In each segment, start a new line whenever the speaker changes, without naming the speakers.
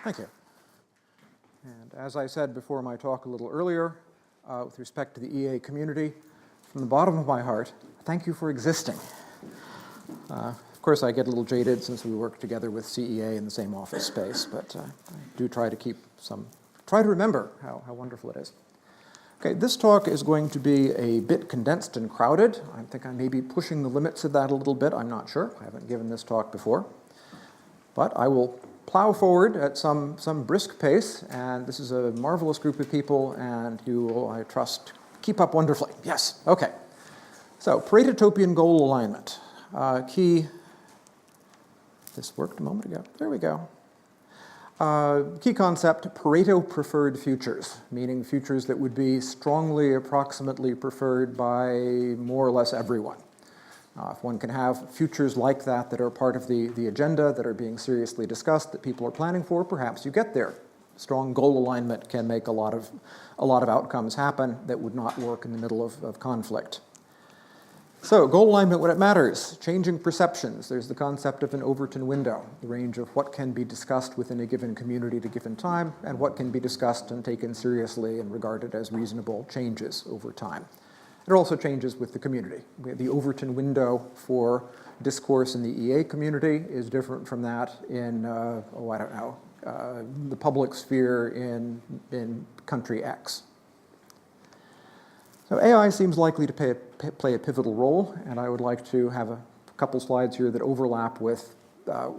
Thank you. And as I said before my talk a little earlier, with respect to the EA community, from the bottom of my heart, thank you for existing. Of course, I get a little jaded since we work together with CEA in the same office space, but I do try to try to remember how wonderful it is. Okay, this talk is going to be a bit condensed and crowded. I think I may be pushing the limits of that a little bit. I'm not sure. I haven't given this talk before. But I will plow forward at some brisk pace, and this is a marvelous group of people, and you will, I trust, keep up wonderfully. Yes, okay. So, Paretotopian goal alignment. This worked a moment ago. There we go. Key concept, Pareto-preferred futures, meaning futures that would be strongly, approximately preferred by more or less everyone. If one can have futures like that that are part of the agenda, that are being seriously discussed, that people are planning for, perhaps you get there. Strong goal alignment can make a lot of outcomes happen that would not work in the middle of conflict. So, goal alignment when it matters, changing perceptions. There's the concept of an Overton window, the range of what can be discussed within a given community at a given time, and what can be discussed and taken seriously and regarded as reasonable changes over time. It also changes with the community. The Overton window for discourse in the EA community is different from that in, the public sphere in country X. So AI seems likely to play a pivotal role, and I would like to have a couple slides here that overlap with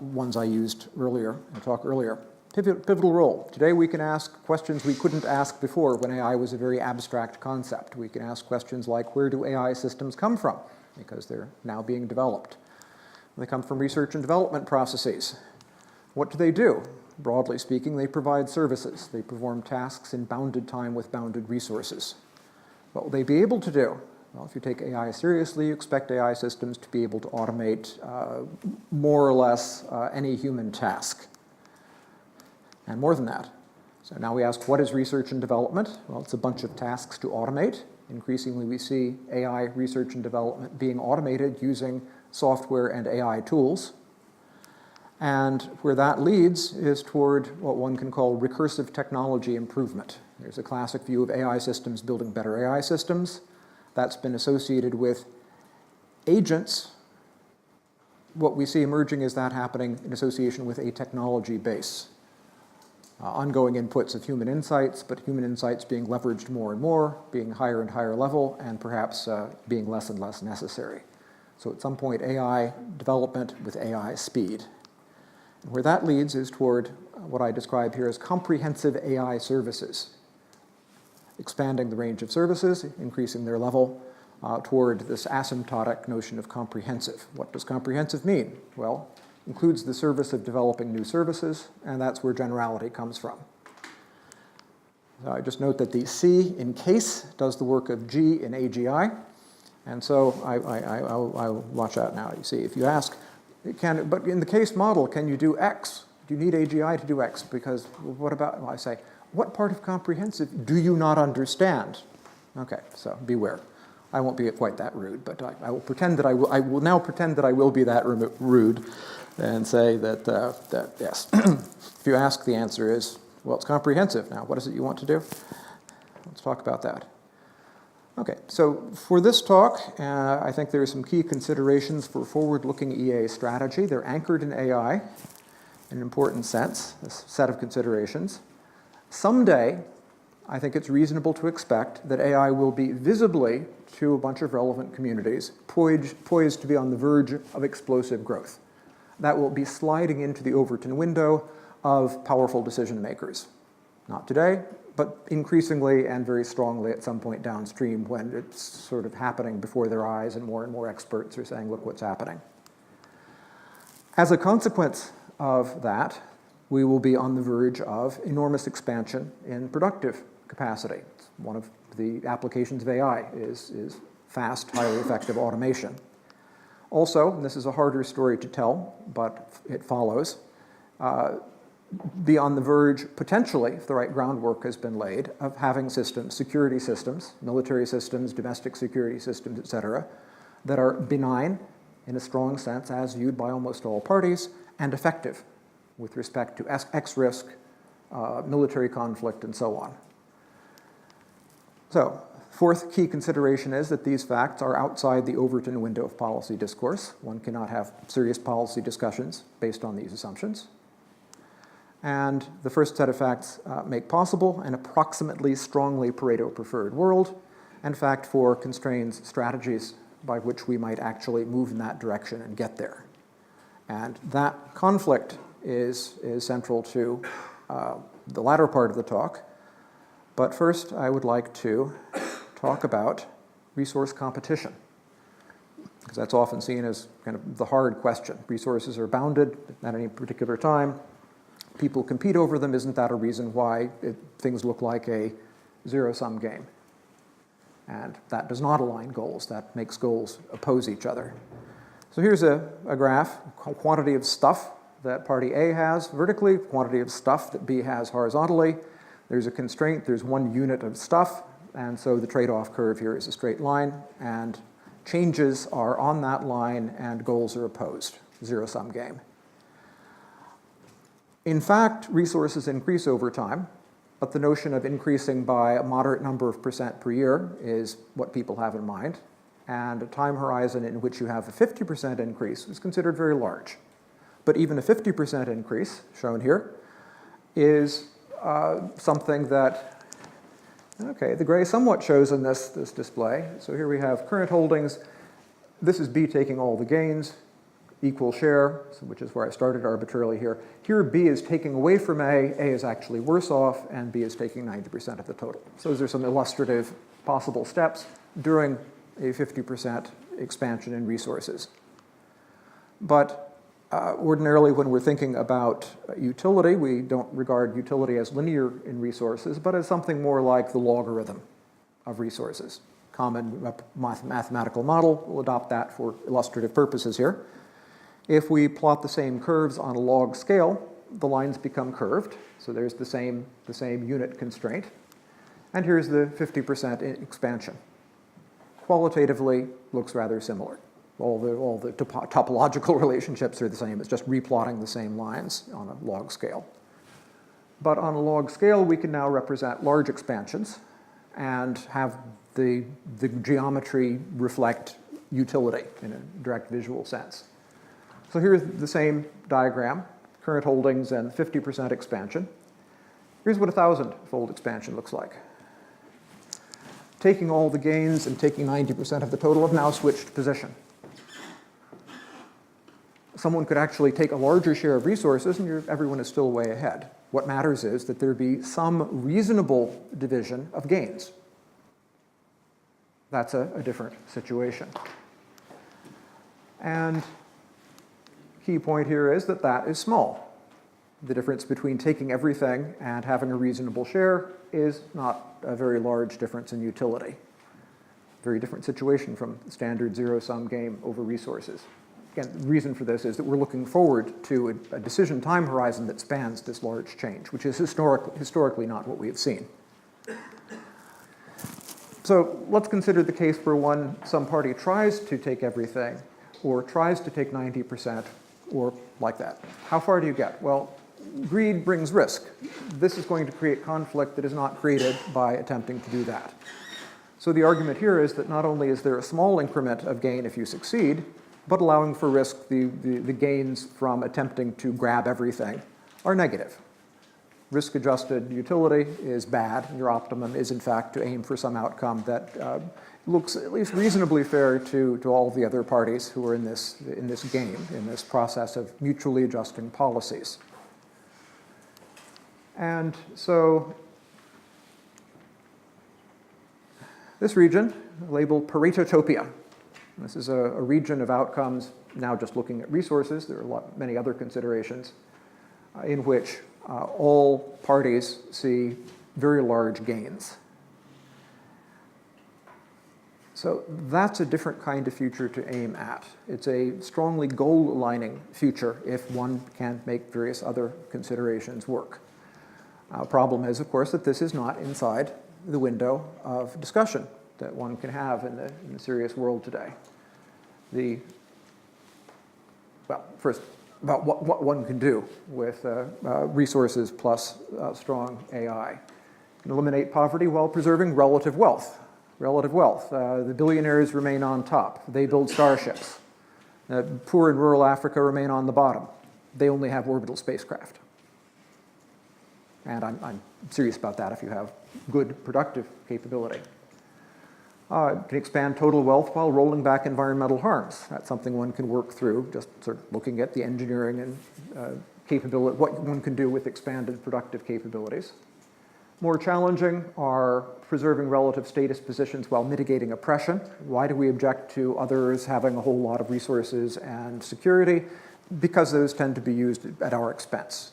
ones I used earlier, in the talk earlier. Pivotal role. Today we can ask questions we couldn't ask before when AI was a very abstract concept. We can ask questions like, where do AI systems come from? Because they're now being developed. They come from research and development processes. What do they do? Broadly speaking, they provide services. They perform tasks in bounded time with bounded resources. What will they be able to do? Well, if you take AI seriously, you expect AI systems to be able to automate more or less any human task. And more than that. So now we ask, what is research and development? Well, it's a bunch of tasks to automate. Increasingly, we see AI research and development being automated using software and AI tools. And where that leads is toward what one can call recursive technology improvement. There's a classic view of AI systems building better AI systems. That's been associated with agents. What we see emerging is that happening in association with a technology base. Ongoing inputs of human insights, but human insights being leveraged more and more, being higher and higher level, and perhaps being less and less necessary. So at some point, AI development with AI speed. And where that leads is toward what I describe here as comprehensive AI services. Expanding the range of services, increasing their level toward this asymptotic notion of comprehensive. What does comprehensive mean? Well, includes the service of developing new services, and that's where generality comes from. So I just note that the C in case does the work of G in AGI, and so I'll watch out now. You see, if you ask, but in the case model, can you do X? Do you need AGI to do X? Because what about, well, I say, what part of comprehensive do you not understand? Okay, so beware. I won't be quite that rude, but I will pretend that I will now pretend that I will be that rude and say that yes. If you ask, the answer is, well, it's comprehensive. Now, what is it you want to do? Let's talk about that. Okay, so for this talk, I think there are some key considerations for forward-looking EA strategy. They're anchored in AI in an important sense, a set of considerations. Someday, I think it's reasonable to expect that AI will be visibly, to a bunch of relevant communities, poised to be on the verge of explosive growth. That will be sliding into the Overton window of powerful decision makers. Not today, but increasingly and very strongly at some point downstream when it's sort of happening before their eyes and more experts are saying, look what's happening. As a consequence of that, we will be on the verge of enormous expansion in productive capacity. One of the applications of AI is fast, highly effective automation. Also, and this is a harder story to tell, but it follows, be on the verge, potentially, if the right groundwork has been laid, of having systems, security systems, military systems, domestic security systems, etc., that are benign in a strong sense, as viewed by almost all parties, and effective with respect to X risk, military conflict, and so on. So, fourth key consideration is that these facts are outside the Overton window of policy discourse. One cannot have serious policy discussions based on these assumptions. And the first set of facts make possible an approximately strongly Pareto-preferred world, and fact 4 constrains strategies by which we might actually move in that direction and get there. And that conflict is central to the latter part of the talk. But first, I would like to talk about resource competition, because that's often seen as kind of the hard question. Resources are bounded at any particular time. People compete over them. Isn't that a reason why things look like a zero-sum game? And that does not align goals. That makes goals oppose each other. So here's a graph, quantity of stuff that party A has vertically, quantity of stuff that B has horizontally. There's a constraint, there's one unit of stuff, and so the trade-off curve here is a straight line, and changes are on that line and goals are opposed, zero-sum game. In fact, resources increase over time, but the notion of increasing by a moderate number of percent per year is what people have in mind, and a time horizon in which you have a 50% increase is considered very large. But even a 50% increase, shown here, is something that, okay, the gray somewhat shows in this display. So here we have current holdings. This is B taking all the gains, equal share, which is where I started arbitrarily here. Here B is taking away from A is actually worse off, and B is taking 90% of the total. So those are some illustrative possible steps during a 50% expansion in resources. But ordinarily, when we're thinking about utility, we don't regard utility as linear in resources, but as something more like the logarithm of resources. Common mathematical model, we'll adopt that for illustrative purposes here. If we plot the same curves on a log scale, the lines become curved, so there's the same unit constraint. And here's the 50% expansion. Qualitatively, looks rather similar. All the topological relationships are the same. It's just replotting the same lines on a log scale. But on a log scale, we can now represent large expansions and have the geometry reflect utility in a direct visual sense. So here's the same diagram, current holdings and 50% expansion. Here's what a 1,000-fold expansion looks like. Taking all the gains and taking 90% of the total have now switched position. Someone could actually take a larger share of resources and everyone is still way ahead. What matters is that there be some reasonable division of gains. That's a different situation. And key point here is that that is small. The difference between taking everything and having a reasonable share is not a very large difference in utility. Very different situation from the standard zero-sum game over resources. Again, the reason for this is that we're looking forward to a decision time horizon that spans this large change, which is historically not what we have seen. So let's consider the case where some party tries to take everything, or tries to take 90%, or like that. How far do you get? Well, greed brings risk. This is going to create conflict that is not created by attempting to do that. So the argument here is that not only is there a small increment of gain if you succeed, but allowing for risk, the gains from attempting to grab everything are negative. Risk-adjusted utility is bad, and your optimum is, in fact, to aim for some outcome that looks at least reasonably fair to all the other parties who are in this game, in this process of mutually adjusting policies. And so this region, labeled Paretotopian. This is a region of outcomes, now just looking at resources, there are many other considerations, in which all parties see very large gains. So that's a different kind of future to aim at. It's a strongly goal-aligning future if one can make various other considerations work. Problem is, of course, that this is not inside the window of discussion that one can have in the serious world today. Well, first, about what one can do with resources plus strong AI. You can eliminate poverty while preserving relative wealth. Relative wealth. The billionaires remain on top. They build starships. Poor in rural Africa remain on the bottom. They only have orbital spacecraft. And I'm serious about that if you have good, productive capability. Can expand total wealth while rolling back environmental harms. That's something one can work through, just sort of looking at the engineering and capability, what one can do with expanded productive capabilities. More challenging are preserving relative status positions while mitigating oppression. Why do we object to others having a whole lot of resources and security? Because those tend to be used at our expense.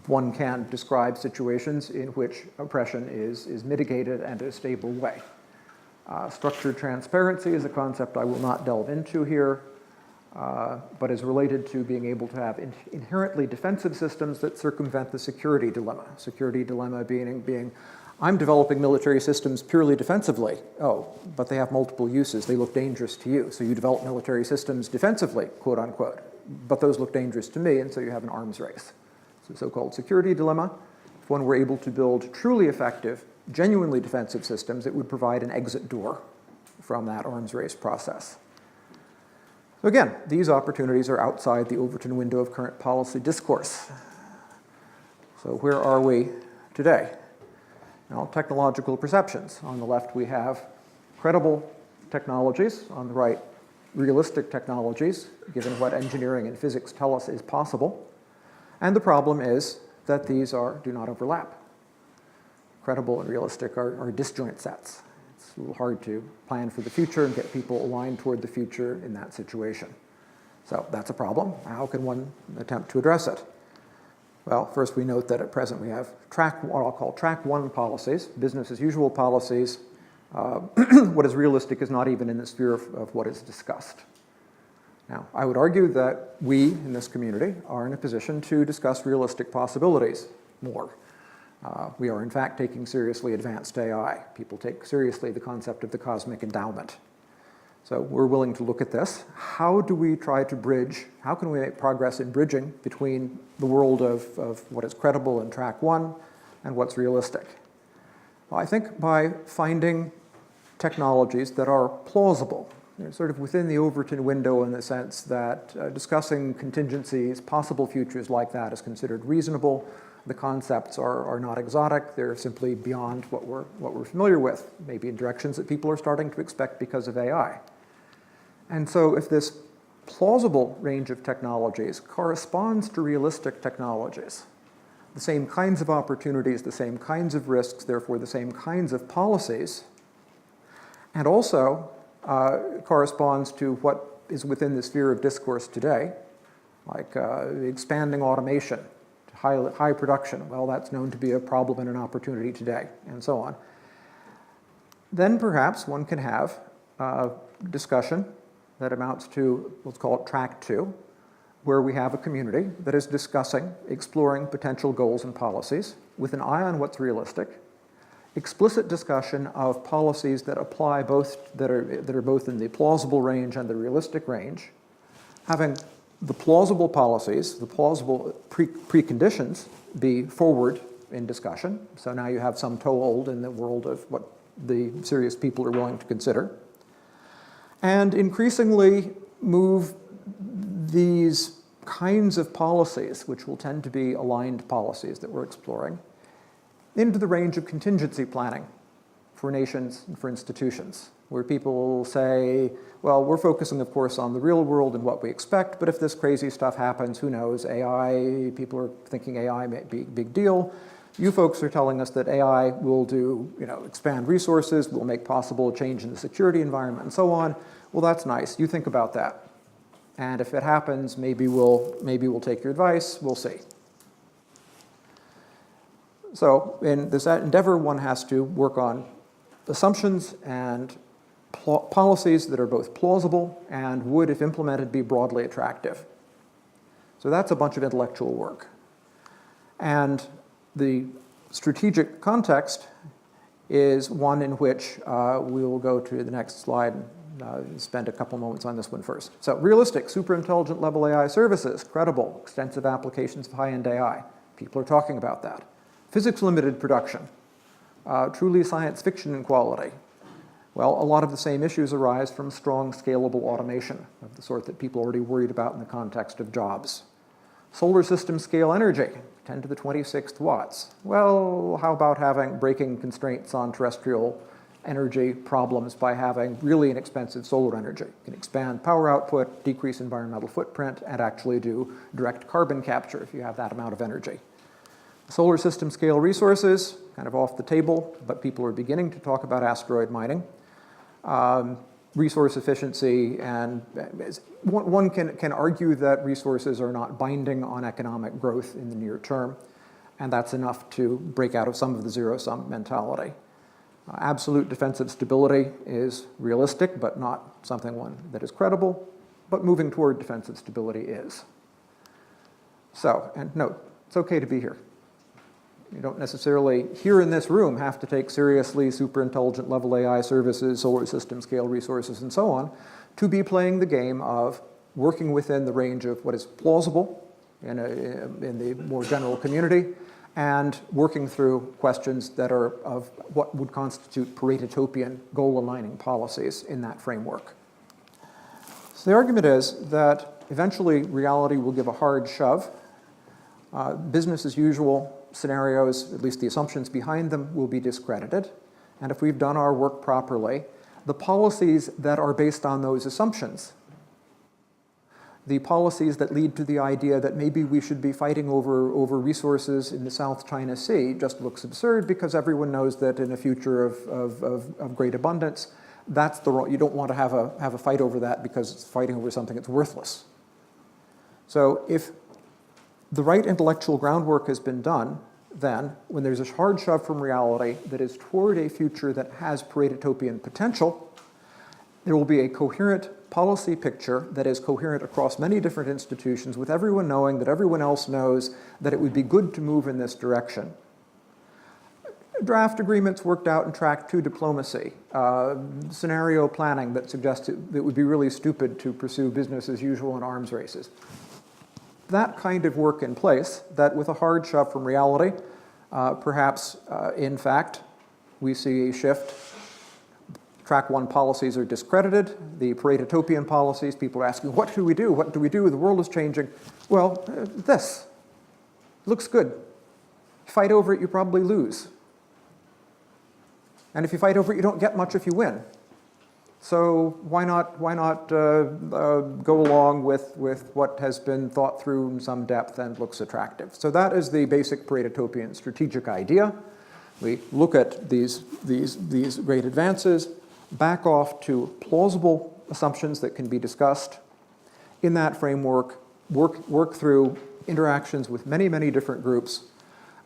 One can describe situations in which oppression is mitigated and in a stable way. Structured transparency is a concept I will not delve into here, but is related to being able to have inherently defensive systems that circumvent the security dilemma. Security dilemma being I'm developing military systems purely defensively. Oh, but they have multiple uses. They look dangerous to you. So you develop military systems defensively, quote unquote. But those look dangerous to me, and so you have an arms race. It's the so-called security dilemma. If one were able to build truly effective, genuinely defensive systems, it would provide an exit door from that arms race process. So again, these opportunities are outside the Overton window of current policy discourse. So where are we today? Now, technological perceptions. On the left, we have credible technologies. On the right, realistic technologies, given what engineering and physics tell us is possible. And the problem is that these do not overlap. Credible and realistic are disjoint sets. It's a little hard to plan for the future and get people aligned toward the future in that situation. So that's a problem. How can one attempt to address it? Well, first we note that at present we have what I'll call track one policies, business as usual policies. What is realistic is not even in the sphere of what is discussed. Now, I would argue that we in this community are in a position to discuss realistic possibilities more. We are in fact taking seriously advanced AI. People take seriously the concept of the cosmic endowment. So we're willing to look at this. How do we try to bridge, how can we make progress in bridging between the world of what is credible in track one and what's realistic? Well, I think by finding technologies that are plausible. They're sort of within the Overton window in the sense that discussing contingencies, possible futures like that is considered reasonable. The concepts are not exotic. They're simply beyond what we're familiar with, maybe in directions that people are starting to expect because of AI. And so if this plausible range of technologies corresponds to realistic technologies, the same kinds of opportunities, the same kinds of risks, therefore the same kinds of policies, and also corresponds to what is within the sphere of discourse today, like expanding automation, high production. Well, that's known to be a problem and an opportunity today, and so on. Then perhaps one can have a discussion that amounts to, let's call it track two, where we have a community that is discussing, exploring potential goals and policies with an eye on what's realistic, explicit discussion of policies that apply that are both in the plausible range and the realistic range, having the plausible policies, the plausible preconditions be forward in discussion. So now you have some toehold in the world of what the serious people are willing to consider. And increasingly move these kinds of policies, which will tend to be aligned policies that we're exploring, into the range of contingency planning for nations and for institutions, where people say, well, we're focusing, of course, on the real world and what we expect, but if this crazy stuff happens, who knows? AI, people are thinking AI may be a big deal. You folks are telling us that AI will expand resources, will make possible a change in the security environment, and so on. Well, that's nice. You think about that. And if it happens, maybe we'll take your advice. We'll see. So in this endeavor, one has to work on assumptions and policies that are both plausible and would, if implemented, be broadly attractive. So that's a bunch of intellectual work. And the strategic context is one in which we will go to the next slide and spend a couple moments on this one first. So realistic, super intelligent level AI services, credible, extensive applications of high-end AI. People are talking about that. Physics-limited production, truly science fiction in quality. Well, a lot of the same issues arise from strong, scalable automation of the sort that people are already worried about in the context of jobs. Solar system scale energy, 10 to the 26th watts. Well, how about breaking constraints on terrestrial energy problems by having really inexpensive solar energy? You can expand power output, decrease environmental footprint, and actually do direct carbon capture if you have that amount of energy. Solar system scale resources, kind of off the table, but people are beginning to talk about asteroid mining. Resource efficiency, and one can argue that resources are not binding on economic growth in the near term, and that's enough to break out of some of the zero-sum mentality. Absolute defensive stability is realistic, but not something that is credible, but moving toward defensive stability is. So, and note, it's okay to be here. You don't necessarily, here in this room, have to take seriously super intelligent level AI services, solar system scale resources, and so on, to be playing the game of working within the range of what is plausible in the more general community, and working through questions that are of what would constitute Paretotopian goal-aligning policies in that framework. So the argument is that eventually reality will give a hard shove. Business as usual scenarios, at least the assumptions behind them, will be discredited. And if we've done our work properly, the policies that are based on those assumptions, the policies that lead to the idea that maybe we should be fighting over resources in the South China Sea, just looks absurd because everyone knows that in a future of great abundance, that's the wrong, you don't want to have a fight over that because it's fighting over something that's worthless. So if the right intellectual groundwork has been done, then when there's a hard shove from reality that is toward a future that has Paretotopian potential, there will be a coherent policy picture that is coherent across many different institutions, with everyone knowing that everyone else knows that it would be good to move in this direction. Draft agreements worked out in track 2 diplomacy, scenario planning that suggests it would be really stupid to pursue business as usual in arms races. That kind of work in place, that with a hard shove from reality, perhaps, in fact, we see a shift. Track 1 policies are discredited. The Paretotopian policies, people are asking, what do we do? What do we do? The world is changing. Well, this looks good. Fight over it, you probably lose. And if you fight over it, you don't get much if you win. So why not go along with what has been thought through in some depth and looks attractive? So that is the basic Paretotopian strategic idea. We look at these great advances, back off to plausible assumptions that can be discussed. In that framework, work through interactions with many, many different groups,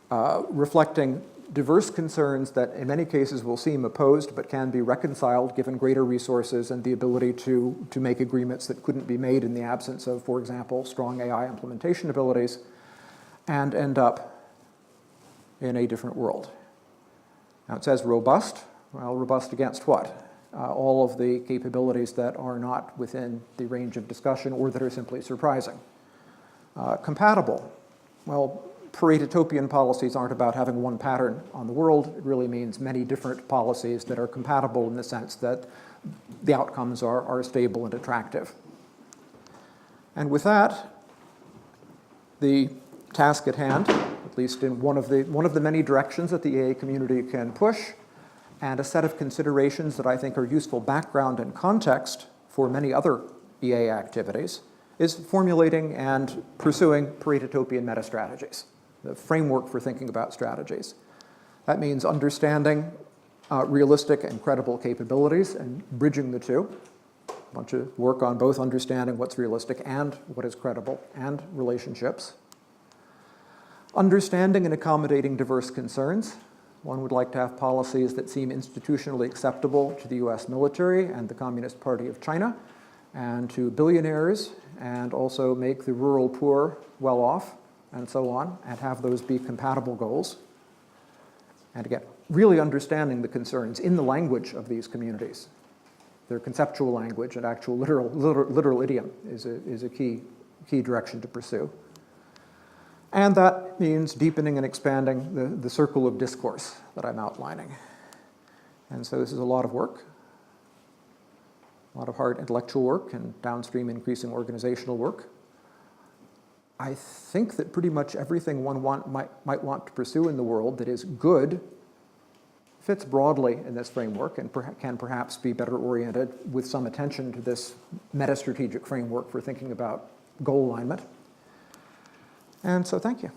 reflecting diverse concerns that in many cases will seem opposed but can be reconciled given greater resources and the ability to make agreements that couldn't be made in the absence of, for example, strong AI implementation abilities, and end up in a different world. Now it says robust. Well, robust against what? All of the capabilities that are not within the range of discussion or that are simply surprising. Compatible. Well, Paretotopian policies aren't about having one pattern on the world. It really means many different policies that are compatible in the sense that the outcomes are stable and attractive. And with that, the task at hand, at least in one of the many directions that the EA community can push, and a set of considerations that I think are useful background and context for many other EA activities, is formulating and pursuing Paretotopian meta-strategies, the framework for thinking about strategies. That means understanding realistic and credible capabilities and bridging the two. A bunch of work on both understanding what's realistic and what is credible, and relationships. Understanding and accommodating diverse concerns. One would like to have policies that seem institutionally acceptable to the US military and the Communist Party of China, and to billionaires, and also make the rural poor well off, and so on, and have those be compatible goals. And again, really understanding the concerns in the language of these communities. their conceptual language and actual literal idiom is a key direction to pursue. And that means deepening and expanding the circle of discourse that I'm outlining. And so this is a lot of work, a lot of hard intellectual work and downstream increasing organizational work. I think that pretty much everything one might want to pursue in the world that is good fits broadly in this framework and can perhaps be better oriented with some attention to this meta-strategic framework for thinking about goal alignment. And so thank you.